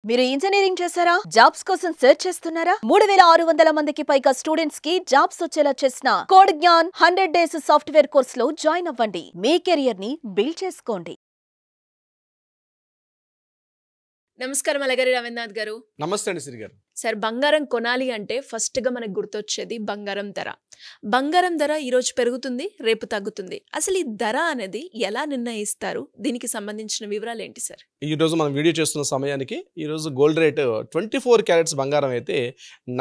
మీరు ఇంజనీరింగ్ చేశారా? జాబ్స్ కోసం సెర్చ్ చేస్తున్నారా? 3600 మందికి పైగా స్టూడెంట్స్ కి జాబ్స్ వచ్చేలా చేసిన కోడ్ జ్ఞాన్ 100 డేస్ సాఫ్ట్వేర్ కోర్సులో జాయిన్ అవ్వండి. మీ కెరియర్ ని బిల్డ్ చేసుకోండి. నమస్కారం అలగారి రవీంద్రనాథ్ గారు. నమస్తే అండి సిరి గారు. సార్, బంగారం కొనాలి అంటే ఫస్ట్గా మనకు గుర్తొచ్చేది బంగారం ధర. బంగారం ధర ఈరోజు పెరుగుతుంది, రేపు తగ్గుతుంది. అసలు ఈ ధర అనేది ఎలా నిర్ణయిస్తారు? దీనికి సంబంధించిన వివరాలు ఏంటి సార్? ఈరోజు మనం వీడియో చేస్తున్న సమయానికి ఈరోజు గోల్డ్ రేట్ 24 క్యారెట్స్ బంగారం అయితే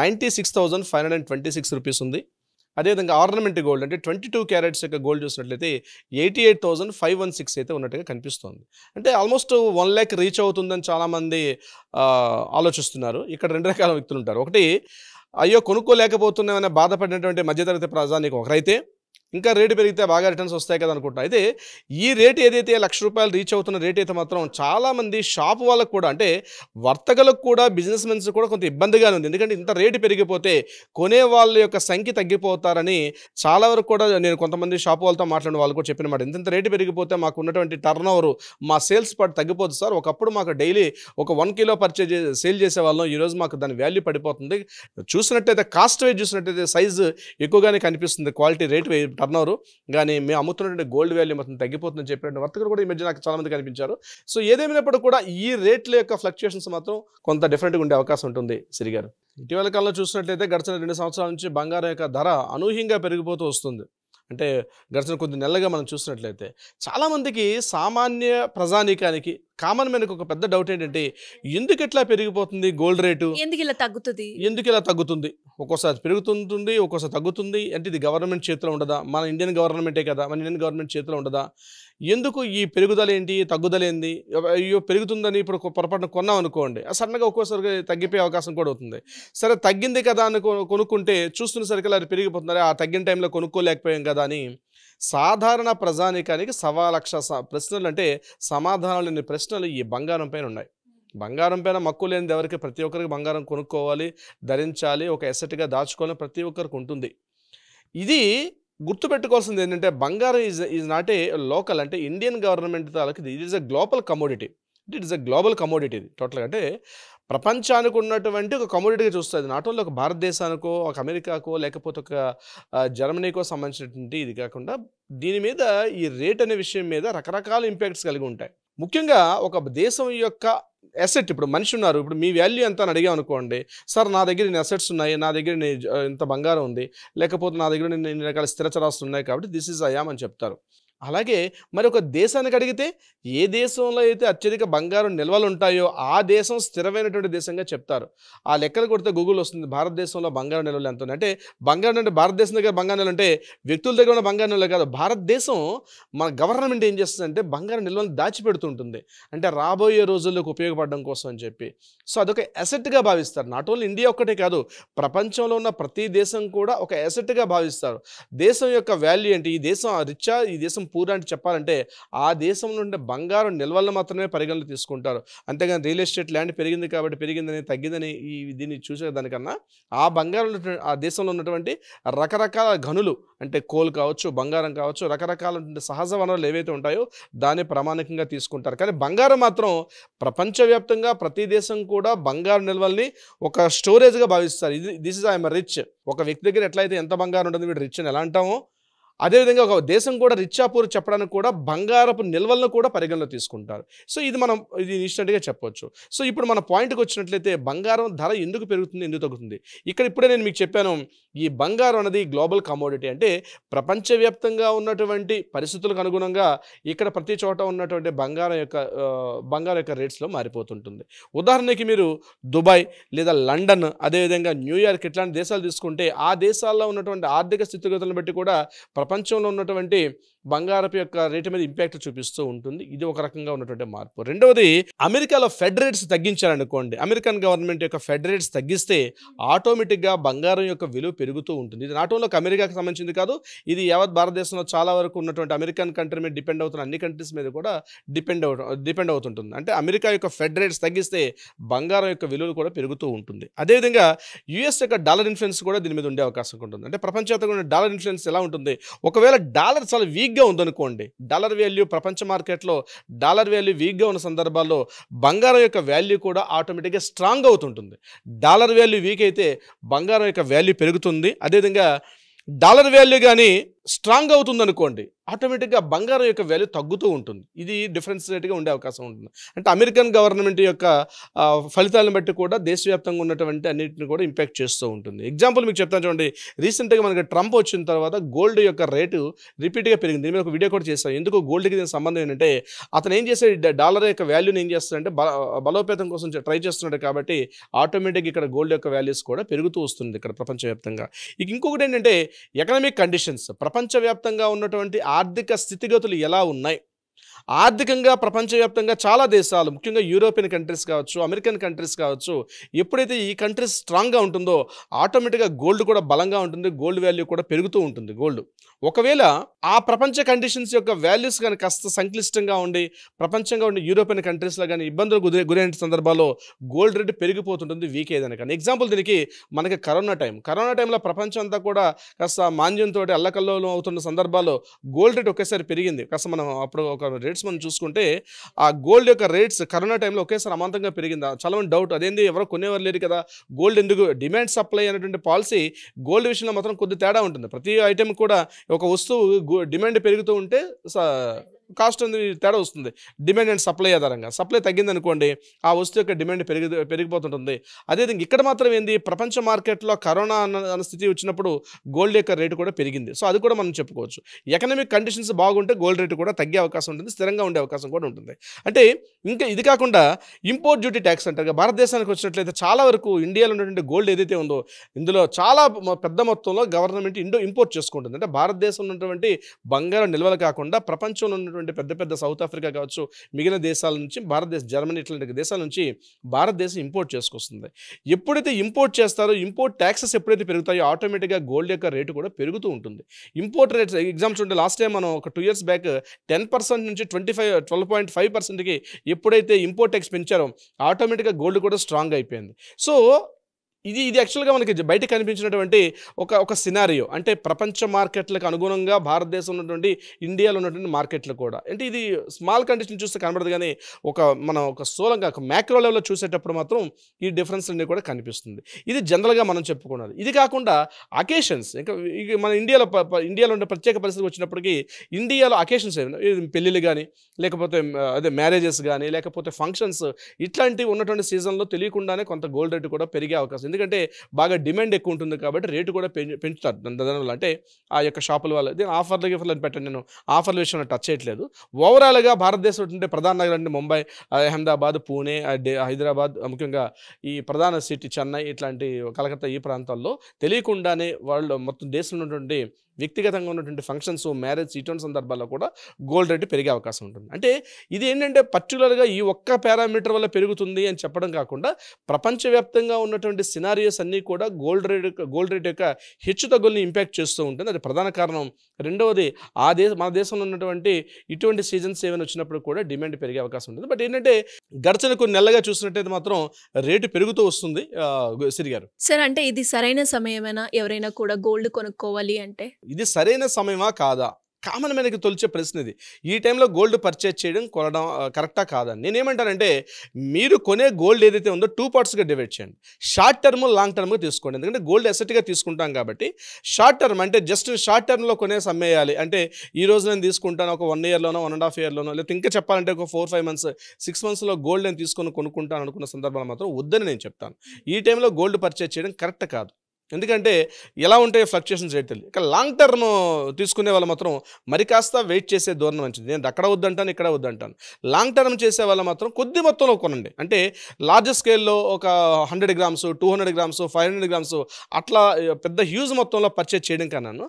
96,526 రూపీస్ ఉంది. అదేవిధంగా ఆర్నమెంట్ గోల్డ్ అంటే 22 క్యారెట్స్ యొక్క గోల్డ్ చూసినట్లయితే 88,516 అయితే ఉన్నట్టుగా కనిపిస్తుంది. అంటే ఆల్మోస్ట్ 1 lakh రీచ్ అవుతుందని చాలామంది ఆలోచిస్తున్నారు. ఇక్కడ రెండు రకాల వ్యక్తులు ఉంటారు. ఒకటి, అయ్యో కొనుక్కోలేకపోతున్నామని బాధపడినటువంటి మధ్యతరగతి ప్రజానికి ఒకరైతే, ఇంకా రేటు పెరిగితే బాగా రిటర్న్స్ వస్తాయి కదా అనుకుంటున్నా. అయితే ఈ రేట్ ఏదైతే ₹1,00,000 రీచ్ అవుతున్న రేట్ అయితే మాత్రం చాలామంది షాప్ వాళ్ళకు కూడా, అంటే వర్తకులకు కూడా, బిజినెస్ మెన్స్ కూడా కొంత ఇబ్బందిగానే ఉంది. ఎందుకంటే ఇంత రేటు పెరిగిపోతే కొనే వాళ్ళ యొక్క సంఖ్య తగ్గిపోతారని చాలా వరకు కూడా నేను కొంతమంది షాప్ వాళ్ళతో మాట్లాడిన వాళ్ళు కూడా చెప్పిన మాట. ఇంత రేటు పెరిగిపోతే మాకు ఉన్నటువంటి టర్న్ ఓవర్, మా సేల్స్ పార్ట్ తగ్గిపోతుంది సార్. ఒకప్పుడు మాకు డైలీ ఒక 1 కిలో పర్చేజ్ సేల్ చేసేవాళ్ళం, ఈరోజు మాకు దాని వాల్యూ పడిపోతుంది. చూసినట్టయితే కాస్ట్ వైజ్ చూసినట్టయితే సైజు ఎక్కువగానే కనిపిస్తుంది, క్వాలిటీ రేట్ టర్నోవర్, కానీ మేము అమ్ముతున్నటువంటి గోల్డ్ వాల్యూ మొత్తం తగ్గిపోతుందని చెప్పినట్టు వర్తకులు కూడా ఈ మధ్య నాకు చాలామంది కనిపించారు. సో ఏదేమైనప్పుడు కూడా ఈ రేట్ల యొక్క ఫ్లక్చుయేషన్స్ మాత్రం కొంత డిఫరెంట్గా ఉండే అవకాశం ఉంటుంది సిరి గారు. ఇటీవల కాలంలో చూసినట్లయితే గడిచిన 2 సంవత్సరాల నుంచి బంగారం యొక్క ధర అనూహ్యంగా పెరిగిపోతూ వస్తుంది. అంటే గడిచిన కొద్ది నెలలుగా మనం చూసినట్లయితే చాలామందికి, సామాన్య ప్రజానీకానికి, కామన్ మ్యాన్కి ఒక పెద్ద డౌట్ ఏంటంటే, ఎందుకు ఇట్లా పెరిగిపోతుంది గోల్డ్ రేటు, ఎందుకు ఇలా తగ్గుతుంది, ఒక్కోసారి పెరుగుతుంటుంది, ఒక్కోసారి తగ్గుతుంది. అంటే ఇది గవర్నమెంట్ చేతిలో ఉండదా? మన ఇండియన్ గవర్నమెంటే కదా, మన ఇండియన్ గవర్నమెంట్ చేతిలో ఉండదా? ఎందుకు ఈ పెరుగుదల ఏంటి, తగ్గుదల ఏంది? అయ్యో పెరుగుతుందని ఇప్పుడు పొరపాటున కొన్నాం అనుకోండి, సడన్గా ఒక్కోసారి తగ్గిపోయే అవకాశం కూడా అవుతుంది. సరే తగ్గింది కదా అని కొనుక్కుంటే చూస్తున్న సరికి అది పెరిగిపోతుంది, ఆ తగ్గిన టైంలో కొనుక్కోలేకపోయాం కదా అని సాధారణ ప్రజానీకానికి 1,00,000 ప్రశ్నలు, అంటే సమాధానాలు లేని ప్రశ్నలు ఈ బంగారం పైన ఉన్నాయి. బంగారం పైన మక్కువ లేనిది ఎవరికి, ప్రతి ఒక్కరికి బంగారం కొనుక్కోవాలి, ధరించాలి, ఒక ఎసెట్గా దాచుకోవాలని ప్రతి ఒక్కరికి ఉంటుంది. ఇది గుర్తుపెట్టుకోవాల్సింది ఏంటంటే, బంగారం ఈజ్ నాట్ ఏ లోకల్, అంటే ఇండియన్ గవర్నమెంట్ తాలూకు it is a global commodity. It is a global commodity. ఇది టోటల్గా అంటే ప్రపంచానికి ఉన్నటువంటి ఒక కమోడిటీగా చూస్తుంది. నాట్ ఓన్లీ ఒక భారతదేశానికో, ఒక అమెరికాకో, లేకపోతే ఒక జర్మనీకో సంబంధించినటువంటి ఇది కాకుండా, దీని మీద ఈ రేట్ అనే విషయం మీద రకరకాల ఇంపాక్ట్స్ కలిగి ఉంటాయి. ముఖ్యంగా ఒక దేశం యొక్క అసెట్, ఇప్పుడు మనిషి ఉన్నారు, ఇప్పుడు మీ వాల్యూ ఎంత అని అడిగాం అనుకోండి, సార్ నా దగ్గర ఇన్ని అసెట్స్ ఉన్నాయి, నా దగ్గర ఇంత బంగారం ఉంది, లేకపోతే నా దగ్గర ఇన్ని రకాల స్థిరచరాస్తులు ఉన్నాయి కాబట్టి దిస్ ఈజ్ అయామ్ అని చెప్తారు. అలాగే మరి ఒక దేశానికి అడిగితే, ఏ దేశంలో అయితే అత్యధిక బంగారం నిల్వలు ఉంటాయో ఆ దేశం స్థిరమైనటువంటి దేశంగా చెప్తారు. ఆ లెక్కలు కొడితే గూగుల్ వస్తుంది, భారతదేశంలో బంగారం నిల్వలు ఎంత ఉన్నాయి. అంటే బంగారం అంటే భారతదేశం దగ్గర బంగారం నిల్వలు అంటే వ్యక్తుల దగ్గర ఉన్న బంగారం నిల్వలు కాదు, భారతదేశం మన గవర్నమెంట్ ఏం చేస్తుందంటే బంగారం నిల్వలను దాచిపెడుతుంటుంది, అంటే రాబోయే రోజుల్లోకి ఉపయోగపడడం కోసం అని చెప్పి. సో అదొక అసెట్గా భావిస్తారు. నాట్ ఓన్లీ ఇండియా ఒక్కటే కాదు, ప్రపంచంలో ఉన్న ప్రతి దేశం కూడా ఒక అసెట్గా భావిస్తారు. దేశం యొక్క వాల్యూ ఏంటి, ఈ దేశం రిచ్చా, ఈ దేశం పూర్ అంటే చెప్పాలంటే ఆ దేశంలో ఉండే బంగారం నిల్వలను మాత్రమే పరిగణలో తీసుకుంటారు. అంతేగాని రియల్ ఎస్టేట్ ల్యాండ్ పెరిగింది కాబట్టి పెరిగిందని, తగ్గిందని దీన్ని చూసేదానికన్నా ఆ బంగారం, ఆ దేశంలో ఉన్నటువంటి రకరకాల గనులు, అంటే కోల్ కావచ్చు, బంగారం కావచ్చు, రకరకాల సహజ వనరులు ఏవైతే ఉంటాయో దాన్ని ప్రామాణికంగా తీసుకుంటారు. కానీ బంగారం మాత్రం ప్రపంచవ్యాప్తంగా ప్రతి దేశం కూడా బంగారు నిల్వల్ని ఒక స్టోరేజ్గా భావిస్తారు. This is I'm rich. ఒక వ్యక్తి దగ్గర ఎట్లయితే ఎంత బంగారం ఉంటుంది, వీడు రిచ్ అని ఎలా అంటామో, అదేవిధంగా ఒక దేశం కూడా రిచ్చాపూర్ చెప్పడానికి కూడా బంగారపు నిల్వలను కూడా పరిగణలో తీసుకుంటారు. సో ఇది ఇన్స్టెంట్గా చెప్పొచ్చు. సో ఇప్పుడు మన పాయింట్కి వచ్చినట్లయితే, బంగారం ధర ఎందుకు పెరుగుతుంది, ఎందుకు తగ్గుతుంది? ఇప్పుడే నేను మీకు చెప్పాను, ఈ బంగారం అనేది గ్లోబల్ కమోడిటీ. అంటే ప్రపంచవ్యాప్తంగా ఉన్నటువంటి పరిస్థితులకు అనుగుణంగా ఇక్కడ ప్రతి చోట ఉన్నటువంటి బంగారం యొక్క రేట్స్లో మారిపోతుంటుంది. ఉదాహరణకి మీరు దుబాయ్ లేదా లండన్, అదేవిధంగా న్యూయార్క్ ఇట్లాంటి దేశాలు తీసుకుంటే, ఆ దేశాల్లో ఉన్నటువంటి ఆర్థిక స్థితిగతులను బట్టి కూడా ప్రపంచంలో ఉన్నటువంటి బంగారపు యొక్క రేటు మీద ఇంపాక్ట్ చూపిస్తూ ఉంటుంది. ఇది ఒక రకంగా ఉన్నటువంటి మార్పు. రెండవది, అమెరికాలో ఫెడ్ రేట్స్ తగ్గించారనుకోండి, అమెరికన్ గవర్నమెంట్ యొక్క ఫెడ్ రేట్స్ తగ్గిస్తే ఆటోమేటిక్గా బంగారం యొక్క విలువ పెరుగుతూ ఉంటుంది. ఇది నాట్ ఓన్లీ అమెరికాకి సంబంధించింది కాదు, ఇది యావత్ భారతదేశంలో చాలా వరకు ఉన్నటువంటి అమెరికన్ కంట్రీ మీద డిపెండ్ అవుతున్న అన్ని కంట్రీస్ మీద కూడా డిపెండ్ అవుతుంటుంది. అంటే అమెరికా యొక్క ఫెడ్ రేట్స్ తగ్గిస్తే బంగారం యొక్క విలువలు కూడా పెరుగుతూ ఉంటుంది. అదేవిధంగా యుఎస్ యొక్క డాలర్ ఇన్ఫ్లుయెన్స్ కూడా దీని మీద ఉండే అవకాశం ఉంటుంది. అంటే ప్రపంచవ్యాప్తంగా ఉన్న డాలర్ ఇన్ఫ్లుయెన్స్ ఎలా ఉంటుంది, ఒకవేళ డాలర్ చాలా వీక్గా వీక్గా ఉందనుకోండి, డాలర్ వాల్యూ ప్రపంచ మార్కెట్లో డాలర్ వాల్యూ వీక్గా ఉన్న సందర్భాల్లో బంగారం యొక్క వాల్యూ కూడా ఆటోమేటిక్గా స్ట్రాంగ్ అవుతుంటుంది. డాలర్ వాల్యూ వీక్ అయితే బంగారం యొక్క వాల్యూ పెరుగుతుంది. అదేవిధంగా డాలర్ వాల్యూ కానీ స్ట్రాంగ్ అవుతుంది అనుకోండి, ఆటోమేటిక్గా బంగారం యొక్క వాల్యూ తగ్గుతూ ఉంటుంది. ఇది డిఫరెన్స్ రేట్గా ఉండే అవకాశం ఉంటుంది. అంటే అమెరికన్ గవర్నమెంట్ యొక్క ఫలితాలను బట్టి కూడా దేశవ్యాప్తంగా ఉన్నటువంటి అన్నింటిని కూడా ఇంపాక్ట్ చేస్తూ ఉంటుంది. ఎగ్జాంపుల్ మీకు చెప్తాను చూడండి, రీసెంట్గా మనకి ట్రంప్ వచ్చిన తర్వాత గోల్డ్ యొక్క రేటు రిపీట్గా పెరిగింది. దీని మీద ఒక వీడియో కూడా చేస్తాను. ఎందుకు గోల్డ్కి దీనికి సంబంధం ఏంటంటే, అతను ఏం చేసే డాలర్ యొక్క వాల్యూని ఏం చేస్తాడంటే బలోపేతం కోసం ట్రై చేస్తున్నాడు. కాబట్టి ఆటోమేటిక్గా ఇక్కడ గోల్డ్ యొక్క వాల్యూస్ కూడా పెరుగుతూ వస్తుంది ఇక్కడ ప్రపంచవ్యాప్తంగా. ఇక ఇంకొకటి ఏంటంటే ఎకనామిక్ కండిషన్స్, ప్రపంచవ్యాప్తంగా ఉన్నటువంటి ఆర్థిక స్థితిగతులు ఎలా ఉన్నాయి. ఆర్థికంగా ప్రపంచవ్యాప్తంగా చాలా దేశాలు, ముఖ్యంగా యూరోపియన్ కంట్రీస్ కావచ్చు, అమెరికన్ కంట్రీస్ కావచ్చు, ఎప్పుడైతే ఈ కంట్రీస్ స్ట్రాంగ్గా ఉంటుందో ఆటోమేటిక్గా గోల్డ్ కూడా బలంగా ఉంటుంది, గోల్డ్ వాల్యూ కూడా పెరుగుతూ ఉంటుంది. గోల్డ్ ఒకవేళ ఆ ప్రపంచ కండిషన్స్ యొక్క వాల్యూస్ కానీ కాస్త సంక్లిష్టంగా ఉండి ప్రపంచంగా ఉండి యూరోపియన్ కంట్రీస్లో కానీ ఇబ్బందులు గురైన సందర్భాల్లో గోల్డ్ రేట్ పెరిగిపోతుంటుంది వీక్ ఏదైనా కానీ. ఎగ్జాంపుల్ దీనికి మనకి కరోనా టైంలో ప్రపంచం అంతా కూడా కాస్త మాంద్యంతో అల్లకల్లోలం అవుతున్న సందర్భాల్లో గోల్డ్ రేట్ ఒకేసారి పెరిగింది. కాస్త మనం అప్పుడు ఒక రేట్స్ మనం చూసుకుంటే ఆ గోల్డ్ యొక్క రేట్స్ కరోనా టైంలో ఒకేసారి అమాంతంగా పెరిగింది. చాలా మంది డౌట్, అదేంది ఎవరో కొనేవారు లేరు కదా, గోల్డ్ ఎందుకు? డిమాండ్ సప్లై అనేటువంటి పాలసీ గోల్డ్ విషయంలో మాత్రం కొద్ది తేడా ఉంటుంది. ప్రతి ఐటెం కూడా ఒక వస్తువు డిమాండ్ పెరుగుతూ ఉంటే కాస్ట్ అనేది తేడా వస్తుంది. డిమాండ్ అండ్ సప్లై ఆధారంగా సప్లై తగ్గింది అనుకోండి, ఆ వస్తువు యొక్క డిమాండ్ పెరిగిపోతుంటుంది. అదేవిధంగా ఇక్కడ మాత్రం ఏంది, ప్రపంచ మార్కెట్లో కరోనా అన్న స్థితి వచ్చినప్పుడు గోల్డ్ యొక్క రేటు కూడా పెరిగింది. సో అది కూడా మనం చెప్పుకోవచ్చు. ఎకనామిక్ కండిషన్స్ బాగుంటే గోల్డ్ రేటు కూడా తగ్గే అవకాశం ఉంటుంది, స్థిరంగా ఉండే అవకాశం కూడా ఉంటుంది. అంటే ఇంకా ఇది కాకుండా ఇంపోర్ట్ డ్యూటీ ట్యాక్స్ అంటారు. భారతదేశానికి వచ్చినట్లయితే చాలా వరకు ఇండియాలో ఉన్నటువంటి గోల్డ్ ఏదైతే ఉందో ఇందులో చాలా పెద్ద మొత్తంలో గవర్నమెంట్ ఇంపోర్ట్ చేసుకుంటుంది. అంటే భారతదేశంలో ఉన్నటువంటి బంగారం నిల్వలు కాకుండా ప్రపంచంలో ఉన్నటువంటి పెద్ద పెద్ద సౌత్ ఆఫ్రికా కావచ్చు, మిగిలిన దేశాల నుంచి భారతదేశం, జర్మనీ ఇట్లాంటి దేశాల నుంచి భారతదేశం ఇంపోర్ట్ చేసుకొస్తుంది. ఎప్పుడైతే ఇంపోర్ట్ చేస్తారో, ఇంపోర్ట్ ట్యాక్సెస్ ఎప్పుడైతే పెరుగుతాయో ఆటోమేటిక్గా గోల్డ్ యొక్క రేటు కూడా పెరుగుతూ ఉంటుంది. ఇంపోర్ట్ రేట్స్ ఎగ్జాంపుల్స్ ఉంటే లాస్ట్ టైం మనం ఒక 2 years బ్యాక్ 10% నుంచి 12.5%కి ఎప్పుడైతే ఇంపోర్ట్ ట్యాక్స్ పెంచారో ఆటోమేటిక్గా గోల్డ్ కూడా స్ట్రాంగ్ అయిపోయింది. సో ఇది యాక్చువల్గా మనకి బయట కనిపించినటువంటి ఒక సినారియో. అంటే ప్రపంచ మార్కెట్లకు అనుగుణంగా భారతదేశంలో ఉన్నటువంటి ఇండియాలో ఉన్నటువంటి మార్కెట్లు కూడా, అంటే ఇది స్మాల్ కండిషన్ చూస్తే కనబడదు, కానీ మనం ఒక స్థూలంగా ఒక మ్యాక్రో లెవెల్లో చూసేటప్పుడు మాత్రం ఈ డిఫరెన్స్ అనేది కూడా కనిపిస్తుంది. ఇది జనరల్గా మనం చెప్పుకున్నది. ఇది కాకుండా అకేషన్స్, ఇంకా మన ఇండియాలో ఉండే ప్రత్యేక పరిస్థితి వచ్చినప్పటికీ ఇండియాలో అకేషన్స్ పెళ్ళిళ్ళు కానీ, లేకపోతే అదే మ్యారేజెస్ కానీ, లేకపోతే ఫంక్షన్స్ ఇట్లాంటివి ఉన్నటువంటి సీజన్లో తెలియకుండానే కొంత గోల్డ్ రేటు కూడా పెరిగే అవకాశం. ఎందుకంటే బాగా డిమాండ్ ఎక్కువ ఉంటుంది కాబట్టి రేటు కూడా పెంచుతారు దానివల్ల. అంటే ఆ యొక్క షాపుల వల్ల దీని ఆఫర్లు అని పెట్టండి, నేను ఆఫర్ల విషయంలో టచ్ చేయట్లేదు. ఓవరాల్గా భారతదేశం ఉంటే ప్రధాన నగరం అంటే ముంబై, అహ్మదాబాద్, పూణే, హైదరాబాద్, ముఖ్యంగా ఈ ప్రధాన సిటీ చెన్నై, ఇట్లాంటి కలకత్తా ఈ ప్రాంతాల్లో తెలియకుండానే వాళ్ళు మొత్తం దేశంలో ఉన్నటువంటి వ్యక్తిగతంగా ఉన్నటువంటి ఫంక్షన్స్, మ్యారేజ్ ఇటువంటి సందర్భాల్లో కూడా గోల్డ్ రేటు పెరిగే అవకాశం ఉంటుంది. అంటే ఇది ఏంటంటే పర్టికులర్గా ఈ ఒక్క పారామీటర్ వల్ల పెరుగుతుంది అని చెప్పడం కాకుండా ప్రపంచవ్యాప్తంగా ఉన్నటువంటి సినారియోస్ అన్నీ కూడా గోల్డ్ రేట్ యొక్క హెచ్చుతగ్గుల్ని ఇంపాక్ట్ చేస్తూ ఉంటుంది. అది ప్రధాన కారణం. రెండవది మన దేశంలో ఉన్నటువంటి ఇటువంటి సీజన్స్ ఏమైనా వచ్చినప్పుడు కూడా డిమాండ్ పెరిగే అవకాశం ఉంటుంది. బట్ ఏంటంటే గడిచిన కొన్ని నెలలుగా చూసినట్టయితే మాత్రం రేటు పెరుగుతూ వస్తుంది. సిరి గారు సార్, అంటే ఇది సరైన సమయమేనా ఎవరైనా కూడా గోల్డ్ కొనుక్కోవాలి అంటే? ఇది సరైన సమయమా కాదా కామన్ మనకి తొలిచే ప్రశ్న ఇది. ఈ టైంలో గోల్డ్ పర్చేజ్ కొనడం కరెక్టా కాదని నేనేమంటానంటే, మీరు కొనే గోల్డ్ ఏదైతే ఉందో 2 partsగా డివైడ్ చేయండి. షార్ట్ టర్మ్, లాంగ్ టర్మ్గా తీసుకోండి. ఎందుకంటే గోల్డ్ అసెట్గా తీసుకుంటాం కాబట్టి షార్ట్ టర్మ్ అంటే జస్ట్ షార్ట్ టర్మ్లో కొనేసి అమ్మేయాలి. అంటే ఈ రోజు నేను తీసుకుంటాను ఒక 1 yearలోనో 1.5 yearలోనో, లేకపోతే ఇంకా చెప్పాలంటే ఒక 4-5 months 6 monthsలో గోల్డ్ నేను కొనుక్కుంటాను అనుకున్న సందర్భాలు మాత్రం వద్దని నేను చెప్తాను. ఈ టైంలో గోల్డ్ పర్చేజ్ చేయడం కరెక్ట్ కాదు. ఎందుకంటే ఎలా ఉంటాయి ఫ్లక్చుయేషన్స్ రేట్ తెలియదు. ఇక లాంగ్ టర్మ్ తీసుకునే వాళ్ళు మాత్రం మరి కాస్త వెయిట్ చేసే ధోరణి మంచిది. నేను అక్కడ వద్దంటాను, ఇక్కడ వద్దంటాను. లాంగ్ టర్మ్ చేసే వాళ్ళు మాత్రం కొద్ది మొత్తంలో కొనండి. అంటే లార్జ్ స్కేల్లో ఒక 100 grams, 200 grams, 500 grams అట్లా పెద్ద హ్యూజ్ మొత్తంలో పర్చేజ్ చేయడం కన్నా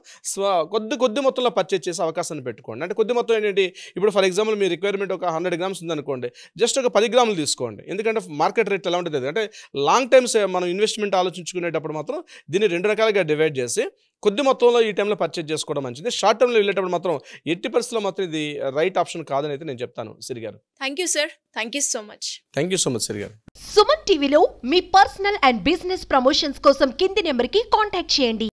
కొద్ది మొత్తంలో పర్చేజ్ చేసే అవకాశాన్ని పెట్టుకోండి. అంటే కొద్ది మొత్తం ఏంటంటే, ఇప్పుడు ఫర్ ఎగ్జాంపుల్ మీ రిక్వైర్మెంట్ ఒక 100 grams ఉందనుకోండి, జస్ట్ ఒక 10 grams తీసుకోండి. ఎందుకంటే మార్కెట్ రేట్ ఎలా ఉంటుంది అంటే లాంగ్ టైమ్స్ మనం ఇన్వెస్ట్మెంట్ ఆలోచించుకునేటప్పుడు మాత్రం దీన్ని 2 రకాలుగా డివైడ్ చేసి కొద్ది మొత్తంలో ఈ టైంలో పర్చేజ్ చేసుకోవడం మంచిది. షార్ట్ టర్మ్లో వెళ్ళేటప్పుడు మాత్రం ఎట్టి పరిస్థితుల్లో మాత్రం ఇది రైట్ ఆప్షన్ కాదని అయితే నేను చెప్తాను. Siri garu thank you sir, thank you so much. Thank you so much Siri garu. Suman టీవీలో మీ పర్సనల్ అండ్ బిజినెస్ ప్రమోషన్స్ కోసం కింది నెంబర్కి కాంటాక్ట్ చేయండి.